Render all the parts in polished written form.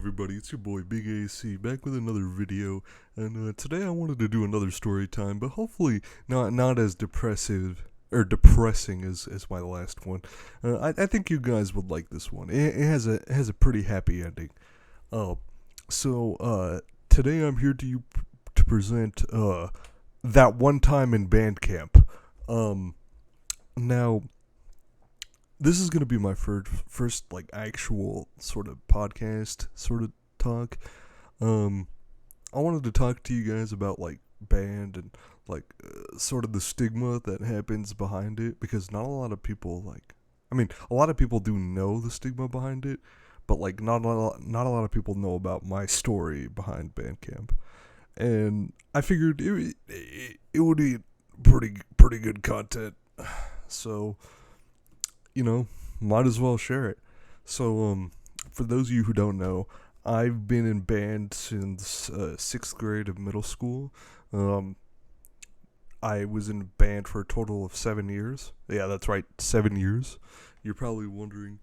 everybody, it's your boy Big AC back with another video, and today I wanted to do another story time, but hopefully not as depressing as my last one. I think you guys would like this one. It has a pretty happy ending. Uh, Today I'm here to present that one time in band camp. Now this is gonna be my first like actual sort of podcast sort of talk. Um, I wanted to talk to you guys about like band and like sort of the stigma that happens behind it, because not a lot of people a lot of people do know the stigma behind it, but like not a lot of people know about my story behind Bandcamp, and I figured it would be pretty good content, so might as well share it. So, for those of you who don't know, I've been in band since sixth grade of middle school. Um, I was in band for a total of 7 years. Yeah, that's right, 7 years. You're probably wondering,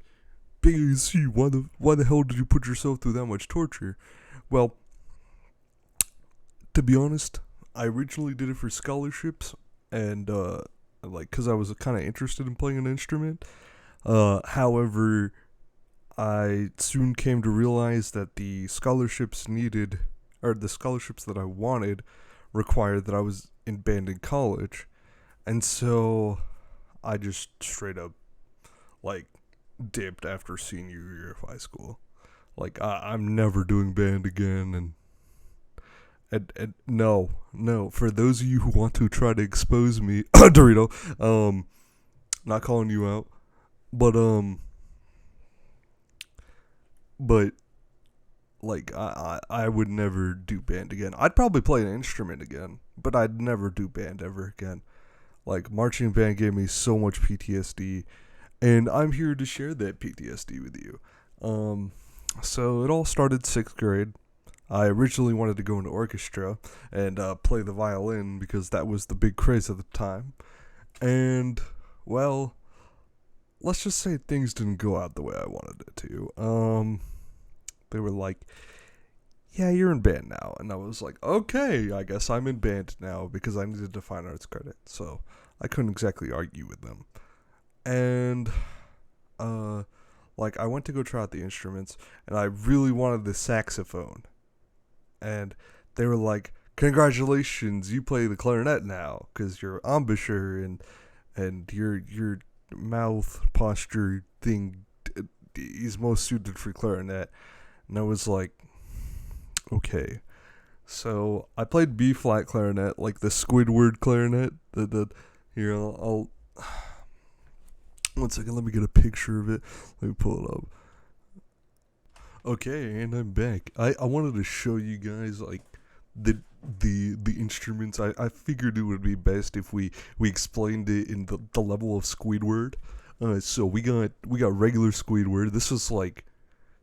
Big AC, why the hell did you put yourself through that much torture? Well, to be honest, I originally did it for scholarships and because I was kind of interested in playing an instrument. However, I soon came to realize that the scholarships needed, or the scholarships that I wanted, required that I was in band in college. And so I just straight up, like, dipped after senior year of high school. Like, I'm never doing band again. And no, for those of you who want to try to expose me, Dorito, not calling you out. But but like I would never do band again. I'd probably play an instrument again, but I'd never do band ever again. Like, marching band gave me so much PTSD, and I'm here to share that PTSD with you. So it all started sixth grade. I originally wanted to go into orchestra and play the violin because that was the big craze at the time. And well, let's just say things didn't go out the way I wanted it to. They were like, "Yeah, you're in band now," and I was like, "Okay, I guess I'm in band now," because I needed a fine arts credit, so I couldn't exactly argue with them. And I went to go try out the instruments, and I really wanted the saxophone, and they were like, "Congratulations, you play the clarinet now, because your embouchure and your mouth posture thing is most suited for clarinet." And I was like, okay. So I played B flat clarinet, like the Squidward clarinet. The here I'll 1 second. Let me get a picture of it. Let me pull it up. Okay, and I'm back. I wanted to show you guys like the instruments. I figured it would be best if we explained it in the level of Squidward. So we got regular Squidward. This was like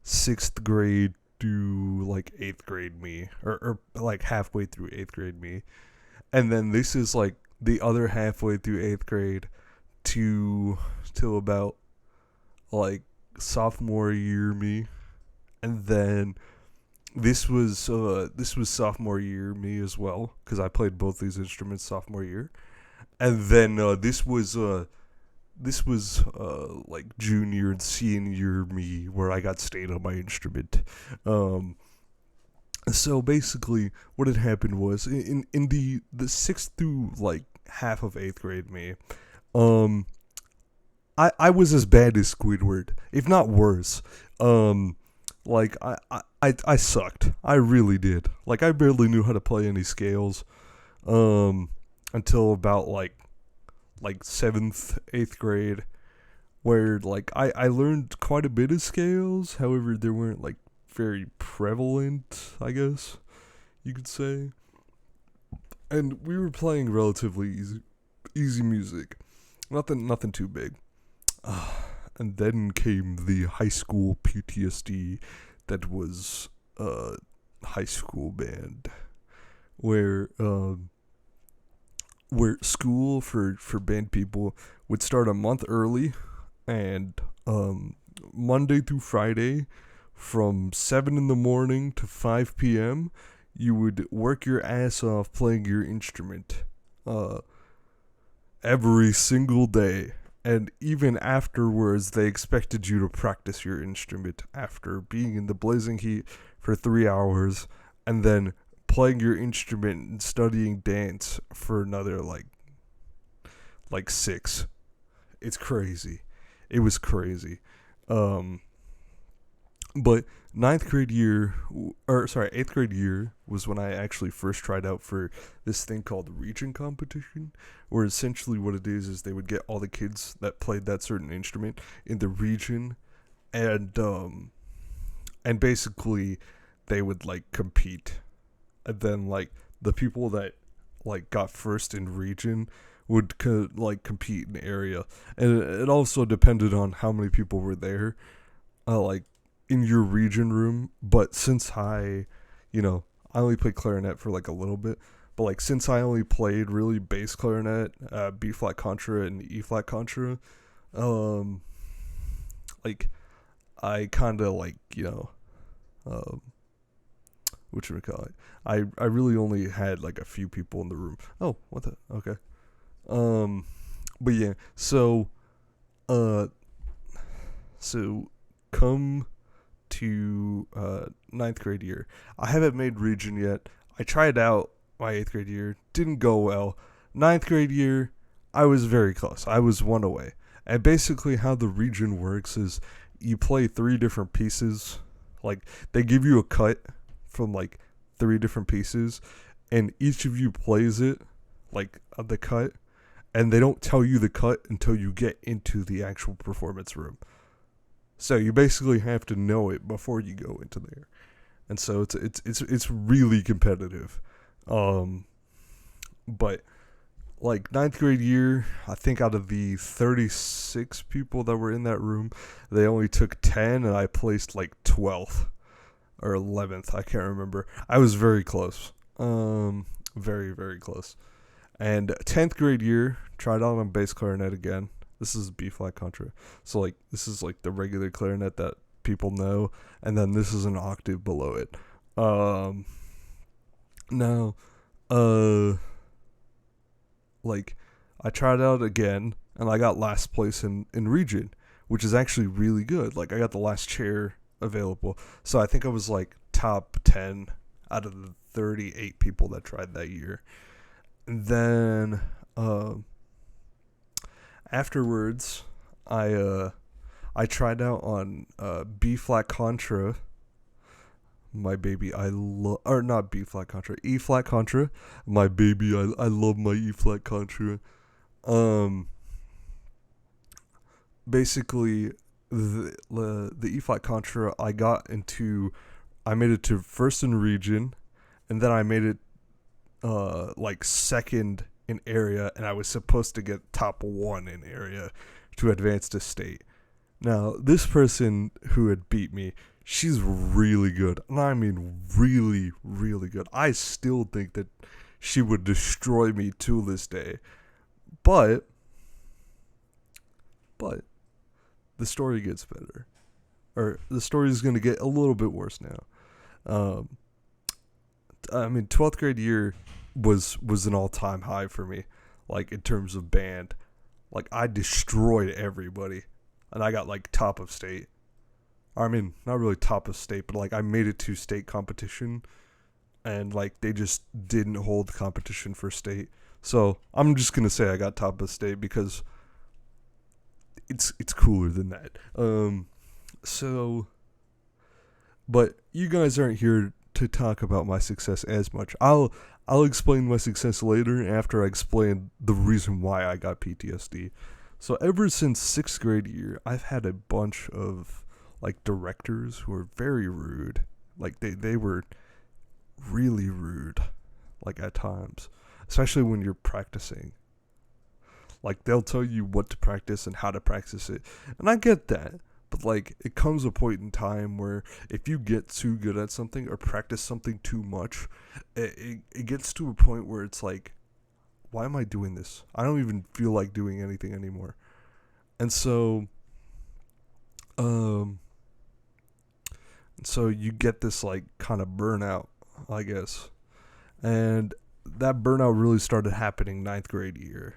sixth grade to like eighth grade me, or like halfway through eighth grade me, and then this is like the other halfway through eighth grade to till about like sophomore year me, and then this was sophomore year me as well, because I played both these instruments sophomore year, and then like junior and senior me, where I got stayed on my instrument. So basically, what had happened was in the sixth through like half of eighth grade me, um, I was as bad as Squidward, if not worse. Like I sucked. I really did. Like, I barely knew how to play any scales, until about like seventh, eighth grade, where like I learned quite a bit of scales. However, they weren't like very prevalent, I guess you could say. And we were playing relatively easy music, nothing too big. And then came the high school PTSD that was high school band, where school for band people would start a month early, and Monday through Friday from 7 in the morning to 5 p.m. You would work your ass off playing your instrument uh, every single day. And even afterwards, they expected you to practice your instrument after being in the blazing heat for 3 hours and then playing your instrument and studying dance for another like six. It's crazy. It was crazy. Um, but ninth grade year, or sorry, eighth grade year was when I actually first tried out for this thing called the region competition, where essentially what it is they would get all the kids that played that certain instrument in the region, and basically they would like compete, and then like the people that like got first in region would like compete in area, and it also depended on how many people were there, like in your region room. But since I only played clarinet for like a little bit, but like since I only played really bass clarinet, B flat contra and E flat contra, um, like I kind of like um, what should we call it? I really only had like a few people in the room. Oh, what the? Okay. Um, but yeah, uh, so come to ninth grade year. I haven't made region yet. I tried out my eighth grade year, didn't go well. Ninth grade year, I was very close. I was one away. And basically, how the region works is you play three different pieces. Like they give you a cut from like three different pieces, and each of you plays it like the cut, and they don't tell you the cut until you get into the actual performance room. So you basically have to know it before you go into there, and so it's really competitive. Um, but like ninth grade year, I think out of the 36 people that were in that room, they only took 10, and I placed like 12th or 11th. I can't remember. I was very close. Very very close. And 10th grade year, tried out on bass clarinet again. This is B flat contra. So like this is like the regular clarinet that people know, and then this is an octave below it. Um now like I tried out again and I got last place in region, which is actually really good. Like I got the last chair available. So I think I was like top 10 out of the 38 people that tried that year. And then afterwards, I tried out on B flat contra. My baby, I love, or not B flat contra, E flat contra. My baby, I love my E flat contra. Um, basically, the E flat contra, I made it to first in region, and then I made it like second in area, and I was supposed to get top one in area to advance to state. Now, this person who had beat me, she's really good. And I mean really, really good. I still think that she would destroy me to this day. But but the story gets better. Or the story is going to get a little bit worse now. Um, I mean, 12th grade year was an all-time high for me, like in terms of band. Like I destroyed everybody, and I got like top of state. I mean, not really top of state, but like I made it to state competition, and like they just didn't hold the competition for state. So I'm just gonna say I got top of state because it's cooler than that. So but you guys aren't here to talk about my success as much. I'll explain my success later after I explain the reason why I got PTSD. So ever since 6th grade year, I've had a bunch of like directors who are very rude. Like they were really rude, like at times, especially when you're practicing. Like they'll tell you what to practice and how to practice it, and I get that. But like it comes a point in time where if you get too good at something or practice something too much, it gets to a point where it's like, why am I doing this? I don't even feel like doing anything anymore. And so, um, So you get this like kind of burnout, I guess. And that burnout really started happening ninth grade year.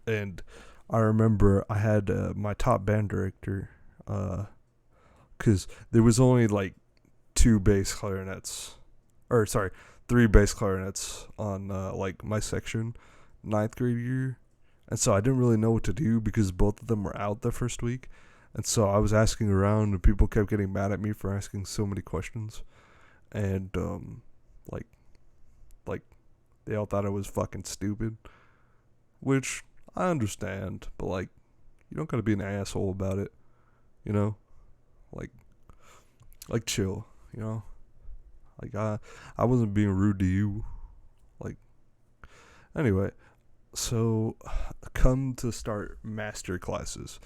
And I remember I had my top band director, because there was only like two bass clarinets, or sorry, three bass clarinets on like my section, ninth grade year, and so I didn't really know what to do because both of them were out the first week, and so I was asking around, and people kept getting mad at me for asking so many questions, and like like they all thought I was fucking stupid, which I understand, but like you don't gotta be an asshole about it, you know, like chill, you know, like I wasn't being rude to you, like anyway. So come to start master classes.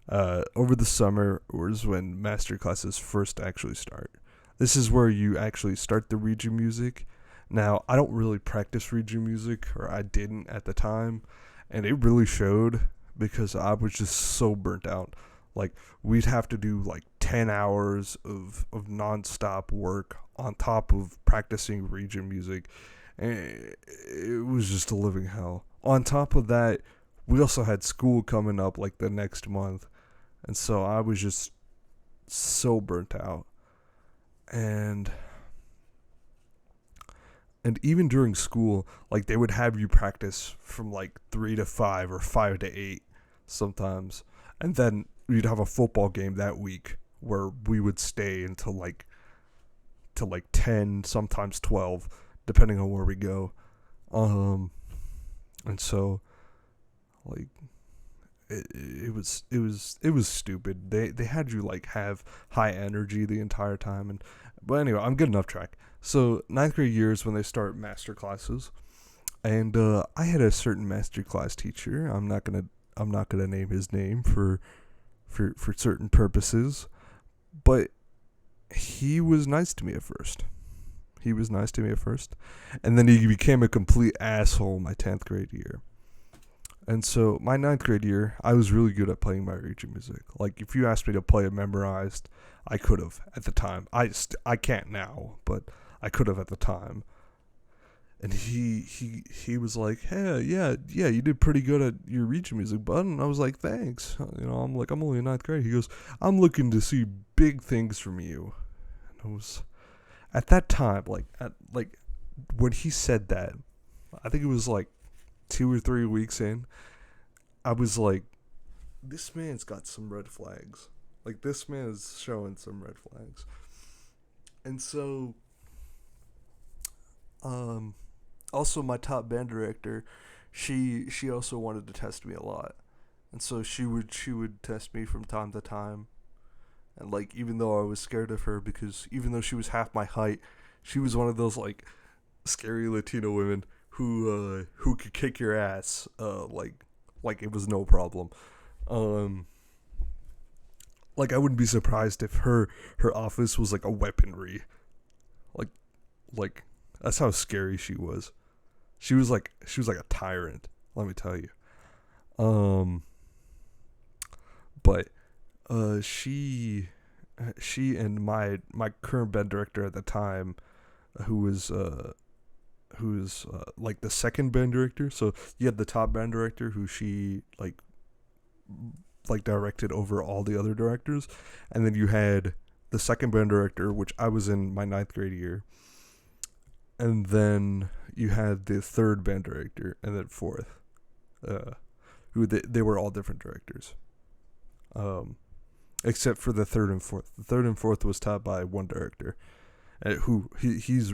Over the summer was when master classes first actually start. This is where you actually start the region music. Now, I don't really practice region music, or I didn't at the time, and it really showed because I was just so burnt out. Like, we'd have to do like 10 hours of nonstop work on top of practicing region music, and it was just a living hell. On top of that, we also had school coming up like the next month, and so I was just so burnt out. And even during school, like they would have you practice from like 3 to 5 or 5 to 8 sometimes. And then we'd have a football game that week where we would stay until like to like 10, sometimes 12, depending on where we go. And so like it was stupid. They had you like have high energy the entire time. And but anyway, I'm getting off track. So ninth grade year is when they start master classes, and I had a certain master class teacher. I'm not gonna name his name for certain purposes, but he was nice to me at first. He was nice to me at first, and then he became a complete asshole my 10th grade year. And so my ninth grade year, I was really good at playing my region music. Like if you asked me to play it memorized, I could have at the time. I can't now, but I could have at the time. And he was like, "Hey, yeah, you did pretty good at your region music, bud." And I was like, "Thanks." I'm like, "I'm only in ninth grade." He goes, "I'm looking to see big things from you." And I was at that time, like when he said that, I think it was like 2 or 3 weeks in. I was like, this man's got some red flags. Like this man is showing some red flags. And so, um, also my top band director, she also wanted to test me a lot, and so she would test me from time to time. And like even though I was scared of her because even though she was half my height, she was one of those like scary Latino women who could kick your ass like it was no problem. Um, like I wouldn't be surprised if her office was like a weaponry. Like like that's how scary she was. She was like a tyrant. Let me tell you. Um, but she and my current band director at the time, who was like the second band director. So you had the top band director who she like directed over all the other directors, and then you had the second band director, which I was in my ninth grade year, and then you had the third band director, and then fourth, who they were all different directors, um, except for the third and fourth. The third and fourth was taught by one director, who he's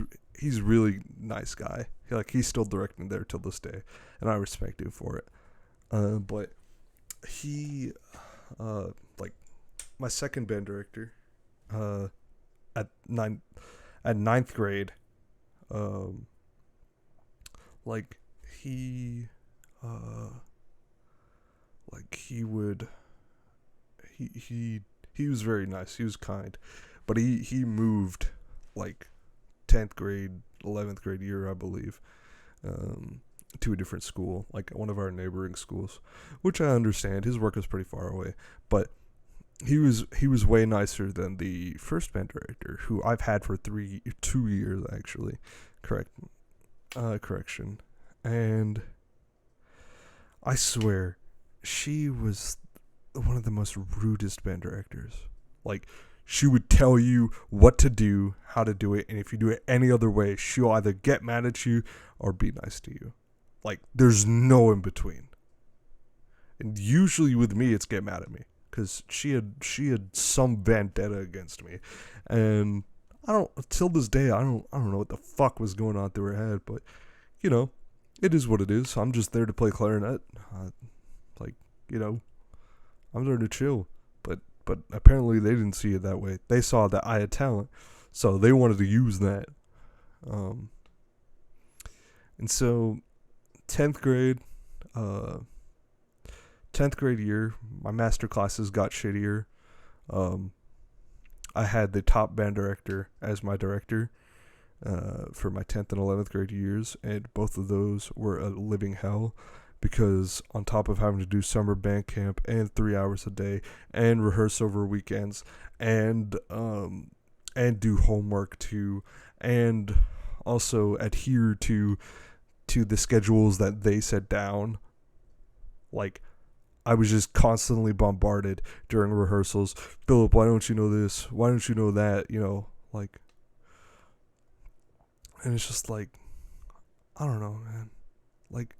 really nice guy. He's still directing there till this day, and I respect him for it. But he, like my second band director, uh, at ninth grade, um, like he, uh, like he would he was very nice. He was kind, but he moved like 10th grade, 11th grade year, I believe, to a different school, like one of our neighboring schools, which I understand. His work is pretty far away, but he was way nicer than the first band director, who I've had for 2 years actually. Correct. Correction. And I swear, she was one of the most rudest band directors. Like, she would tell you what to do, how to do it, and if you do it any other way, she'll either get mad at you or be nice to you. Like, there's no in between. And usually with me, it's get mad at me because she had some vendetta against me, and I don't till this day I don't know what the fuck was going on through her head, but you know, it is what it is. I'm just there to play clarinet. Like, you know, I'm there to chill. But apparently they didn't see it that way. They saw that I had talent, so they wanted to use that. Um, and so, 10th grade, uh, 10th grade year, my master classes got shittier. Um, I had the top band director as my director for my 10th and 11th grade years, and both of those were a living hell because on top of having to do summer band camp and 3 hours a day and rehearse over weekends and do homework too, and also adhere to the schedules that they set down, like I was just constantly bombarded during rehearsals. Philip, why don't you know this? Why don't you know that? Like, and it's just like, I don't know, man. Like,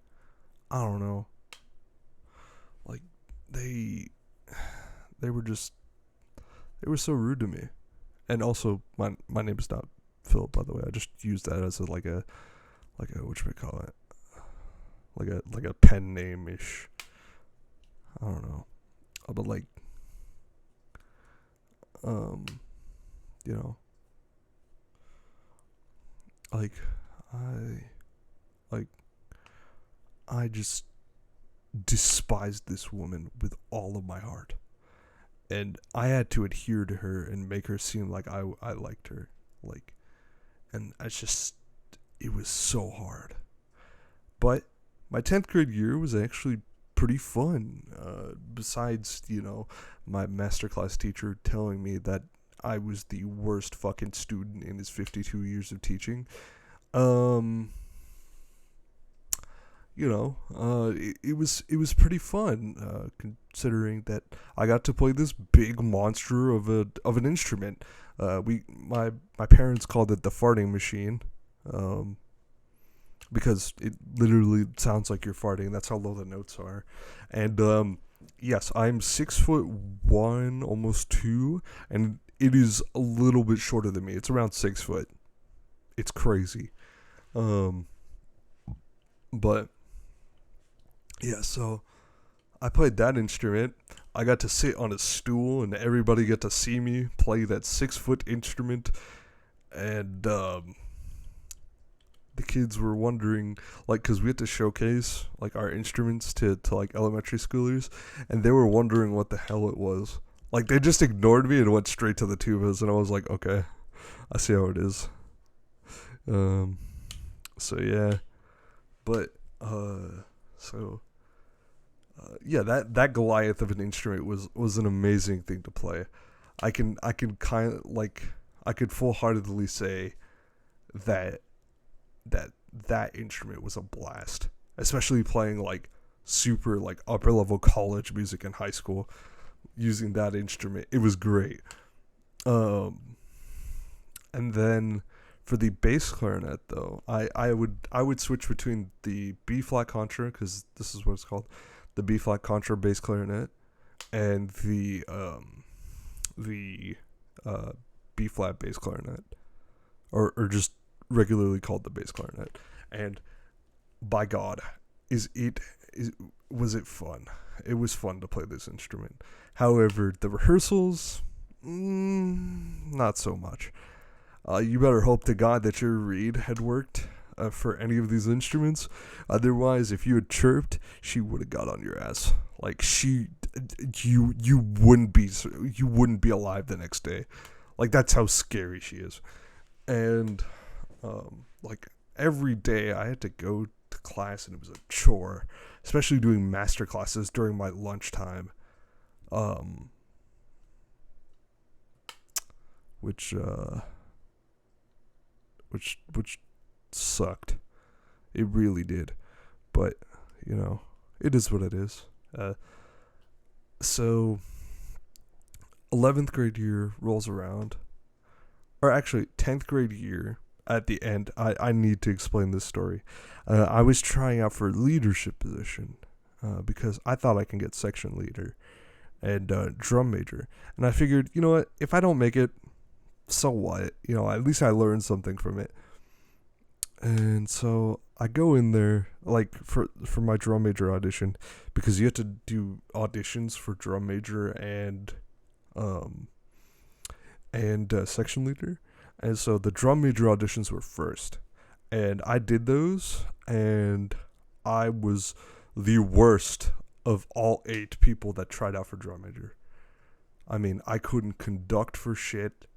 I don't know. Like, they, they were just, they were so rude to me. And also, my name is not Philip, by the way. I just used that as like a what should we call it? Like a pen name ish. I don't know, but like, um, you know, like I, like I just despised this woman with all of my heart, and I had to adhere to her and make her seem like I liked her, like, and it was so hard. But my 10th grade year was actually pretty fun. Besides, my masterclass teacher telling me that I was the worst fucking student in his 52 years of teaching. Um, it was pretty fun, considering that I got to play this big monster of an instrument. My parents called it the farting machine. Um, because it literally sounds like you're farting. That's how low the notes are. And yes, I'm 6'1", almost 2, and it is a little bit shorter than me. It's around 6 foot. It's crazy. Um, but yeah, so I played that instrument. I got to sit on a stool, and everybody got to see me play that 6 foot instrument. And the kids were wondering, like, because we had to showcase like our instruments to like elementary schoolers, and they were wondering what the hell it was. Like, they just ignored me and went straight to the tubas, and I was like, okay, I see how it is. um so yeah, but so yeah, that Goliath of an instrument was an amazing thing to play. I can kind of like, I could full-heartedly say that that instrument was a blast, especially playing like super like upper level college music in high school using that instrument. It was great. Um, and then for the bass clarinet though, I would switch between the B flat contra, because this is what it's called, the B flat contra bass clarinet, and the B flat bass clarinet, or just regularly called the bass clarinet. And by God, is was it fun? It was fun to play this instrument. However, the rehearsals, not so much. You better hope to God that your reed had worked for any of these instruments. Otherwise, if you had chirped, she would have got on your ass. Like, you wouldn't be alive the next day. Like, that's how scary she is. And like, every day I had to go to class, and it was a chore, especially doing master classes during my lunchtime. Um, which which sucked. It really did. But it is what it is. So 11th grade year rolls around, or actually 10th grade year. At the end, I need to explain this story. I was trying out for a leadership position because I thought I can get section leader and drum major. And I figured, you know what, if I don't make it, so what? At least I learned something from it. And so I go in there like for my drum major audition, because you have to do auditions for drum major um and section leader. And so the drum major auditions were first. And I did those, and I was the worst of all 8 people that tried out for drum major. I mean, I couldn't conduct for shit.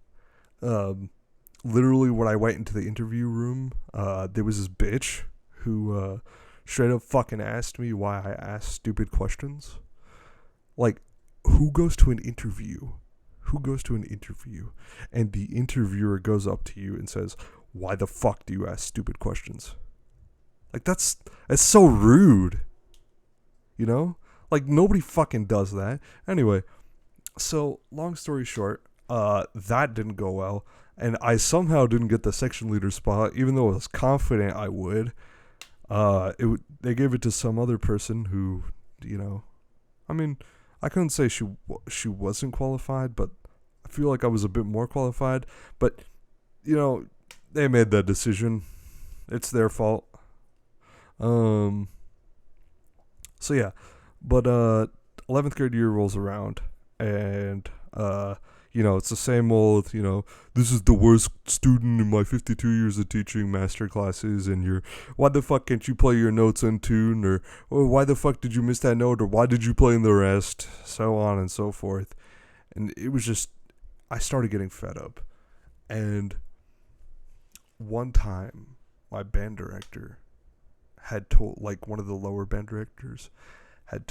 Literally, when I went into the interview room, there was this bitch who straight up fucking asked me why I asked stupid questions. Like, who goes to an interview? Who goes to an interview and the interviewer goes up to you and says, "Why the fuck do you ask stupid questions?" Like, that's so rude. Like, nobody fucking does that. Anyway, so long story short, that didn't go well, and I somehow didn't get the section leader spot, even though I was confident I would. They gave it to some other person who, I mean, I couldn't say she wasn't qualified, but I feel like I was a bit more qualified. But they made that decision. It's their fault. So yeah, but 11th grade year rolls around, and it's the same old, this is the worst student in my 52 years of teaching master classes, and why the fuck can't you play your notes in tune, or why the fuck did you miss that note, or why did you play in the rest, so on and so forth. And it was just, I started getting fed up. And one time, my band director had told, like, one of the lower band directors had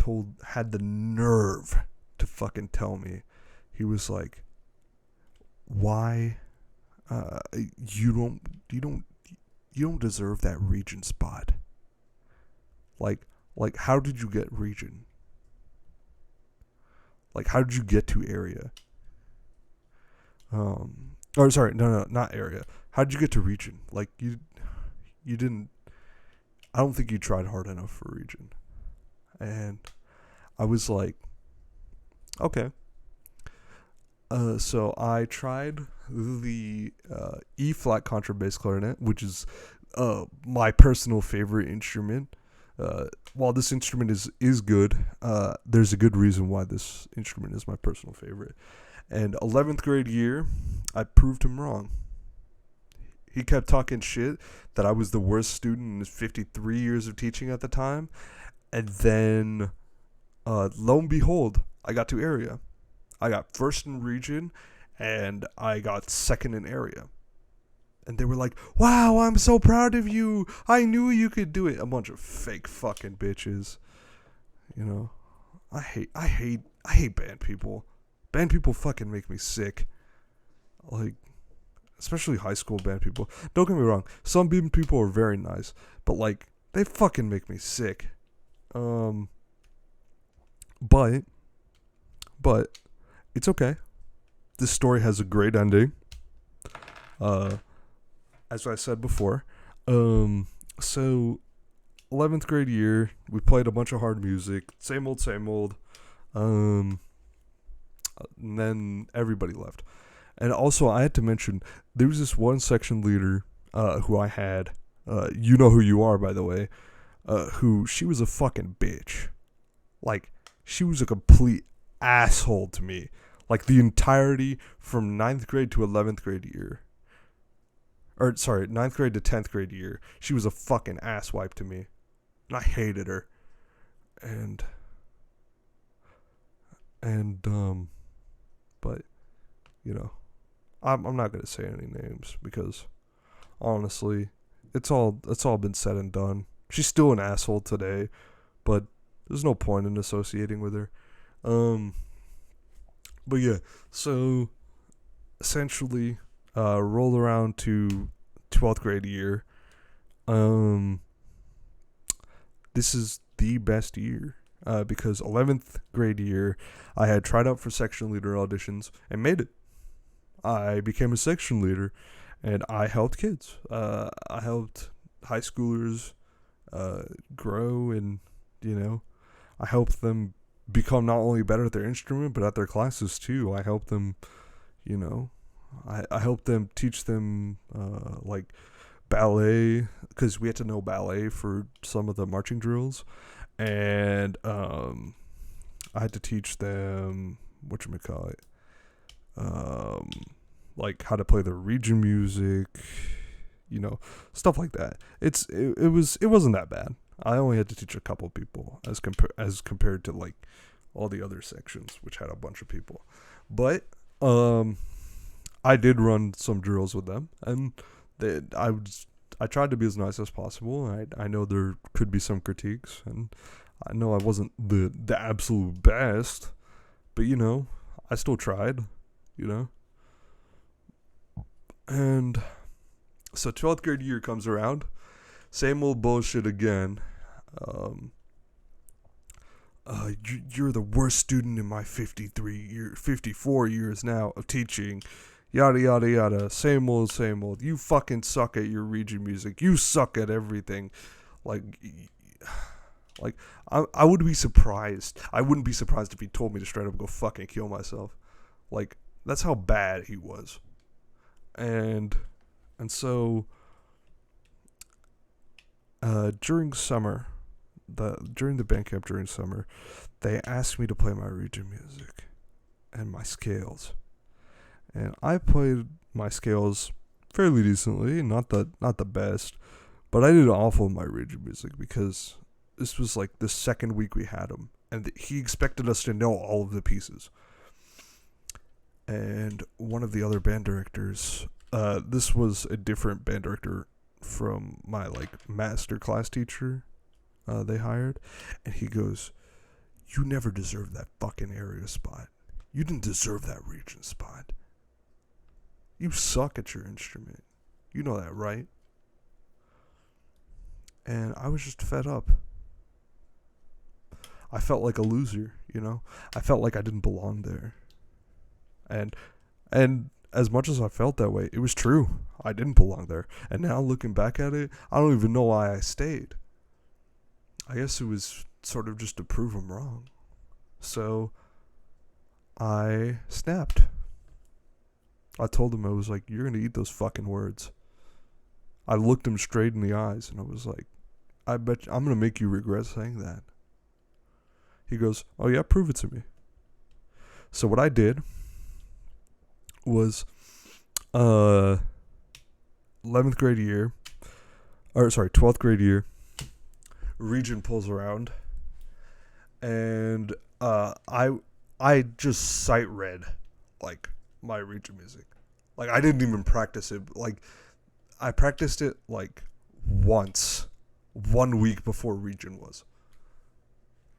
the nerve to fucking tell me, he was like, why you don't deserve that region spot. Like how did you get region? Like, how did you get to area? Or sorry, no, not area. How did you get to region? Like, you didn't. I don't think you tried hard enough for region. And I was like, okay. So I tried the E flat contrabass clarinet, which is my personal favorite instrument. While this instrument is good, there's a good reason why this instrument is my personal favorite. And 11th grade year, I proved him wrong. He kept talking shit that I was the worst student in his 53 years of teaching at the time. And then, lo and behold, I got to area. I got first in region, and I got second in area. And they were like, "Wow, I'm so proud of you. I knew you could do it." A bunch of fake fucking bitches. I hate band people. Band people fucking make me sick. Like, especially high school band people. Don't get me wrong, some band people are very nice, but like, they fucking make me sick. But it's okay. This story has a great ending. As I said before, so 11th grade year, we played a bunch of hard music, same old. And then everybody left. And also, I had to mention, there was this one section leader who I had. You know who you are, by the way. She was a fucking bitch. Like, she was a complete asshole to me. Like, the entirety from 9th grade to 11th grade year. Or, sorry, 9th grade to 10th grade year. She was a fucking asswipe to me. And I hated her. But, I'm not going to say any names, because, honestly, it's all been said and done. She's still an asshole today, but there's no point in associating with her. But yeah, so essentially roll around to 12th grade year. Um, this is the best year because 11th grade year, I had tried out for section leader auditions and made it. I became a section leader, and I helped kids. I helped high schoolers grow, and you know, I helped them become not only better at their instrument but at their classes too. I helped them, you know, I helped them teach them like ballet because we had to know ballet for some of the marching drills, and I had to teach them whatchamacallit, um, like how to play the region music, stuff like that. It wasn't that bad. I only had to teach a couple people as compared to like all the other sections, which had a bunch of people. But um, I did run some drills with them, and I tried to be as nice as possible. I know there could be some critiques, and I know I wasn't the absolute best, but I still tried, you know. And so 12th grade year comes around, same old bullshit again. Um, you're the worst student in my 54 years now of teaching. Yada yada yada. Same old, same old. You fucking suck at your region music. You suck at everything. Like, I would be surprised. I wouldn't be surprised if he told me to straight up go fucking kill myself. Like, that's how bad he was. And so during summer, during the band camp during summer, they asked me to play my region music and my scales, and I played my scales fairly decently, not the best, but I did awful in my region music because this was like the second week we had him, and he expected us to know all of the pieces. And one of the other band directors, this was a different band director from my like master class teacher they hired, and he goes, "You never deserved that fucking area spot. You didn't deserve that region spot. You suck at your instrument. You know that, right?" And I was just fed up. I felt like a loser, I felt like I didn't belong there. And and as much as I felt that way, it was true. I didn't belong there. And now looking back at it, I don't even know why I stayed. I guess it was sort of just to prove him wrong. So I snapped. I told him, I was like, "You're going to eat those fucking words." I looked him straight in the eyes and I was like, "I bet I'm going to make you regret saying that." He goes, "Oh yeah, prove it to me." So what I did was 11th grade year, or sorry, 12th grade year, region pulls around, and I just sight read like my region music. Like I didn't even practice it. Like I practiced it like once, 1 week before region was,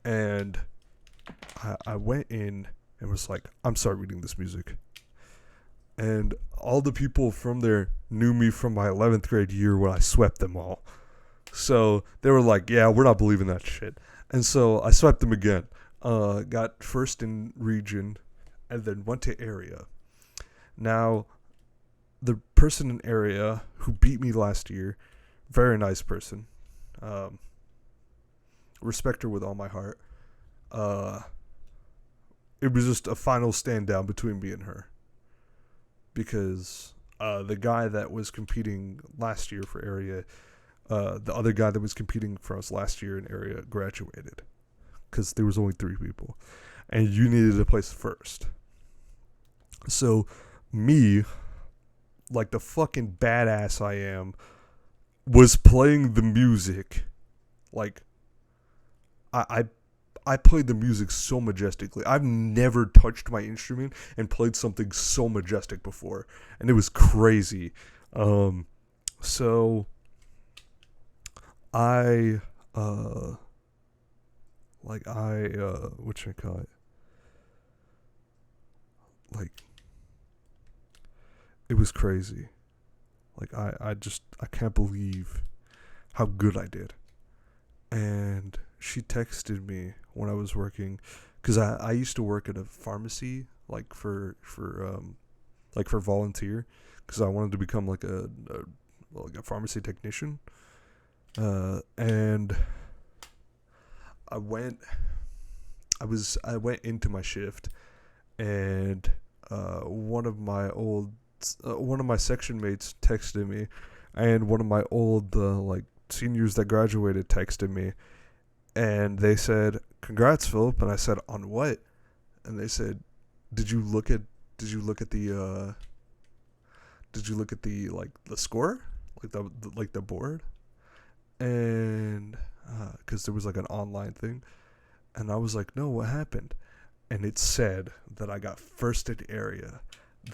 and I went in and was like, "I'm start reading this music." And all the people from there knew me from my 11th grade year when I swept them all. So they were like, "Yeah, we're not believing that shit." And so I swept them again. Got first in region, and then went to area. Now, the person in area who beat me last year, very nice person. Um, Respect her with all my heart. Uh, it was just a final stand down between me and her. Because the guy that was competing last year for area, the other guy that was competing for us last year in area graduated. Because there was only 3 people. And you needed to place first. So, me, like the fucking badass I am, was playing the music. Like, I played the music so majestically. I've never touched my instrument and played something so majestic before, and it was crazy. So I what should I call it? Like it was crazy. Like I can't believe how good I did. And she texted me when I was working, because I used to work at a pharmacy, like for volunteer, because I wanted to become like a pharmacy technician. And I went I went into my shift, and one of my section mates texted me, and one of my old like seniors that graduated texted me, and they said, "Congrats, Philip." And I said, "On what?" And they said, "Did you look at did you look at the did you look at the like the score, like the board?" And because there was like an online thing, and I was like, "No, what happened?" And it said that I got first in area,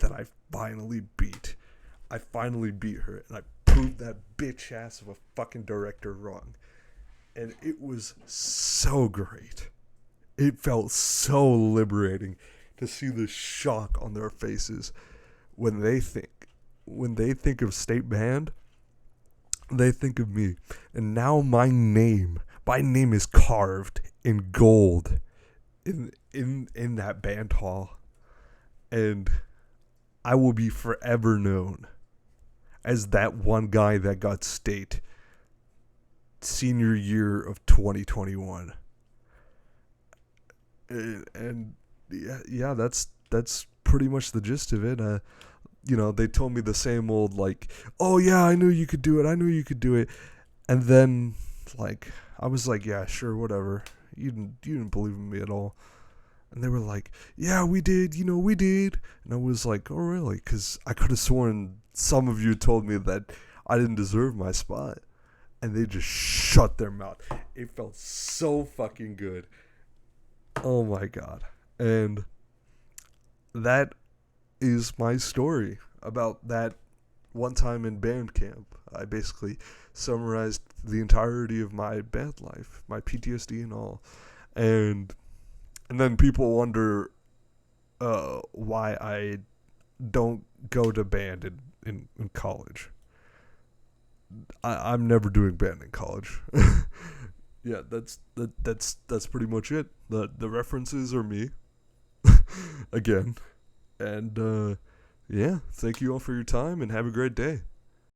that I finally beat. I finally beat her, and I proved that bitch ass of a fucking director wrong. And it was so great. It felt so liberating to see the shock on their faces when they think of state band, they think of me. And now my name is carved in gold in that band hall, and I will be forever known as that one guy that got state senior year of 2021. And yeah, that's pretty much the gist of it. They told me the same old, like, "Oh yeah, I knew you could do it. I knew you could do it." And then, like, I was like, "Yeah, sure, whatever." You didn't believe in me at all. And they were like, "Yeah, we did. We did." And I was like, "Oh really?" Because I could have sworn some of you told me that I didn't deserve my spot, and they just shut their mouth. It felt so fucking good. Oh my god. And that is my story about that one time in band camp. I basically summarized the entirety of my band life, my PTSD and all. And then people wonder why I don't go to band in college. I'm never doing band in college. Yeah, that's pretty much it. The references are me again. And yeah, thank you all for your time, and have a great day.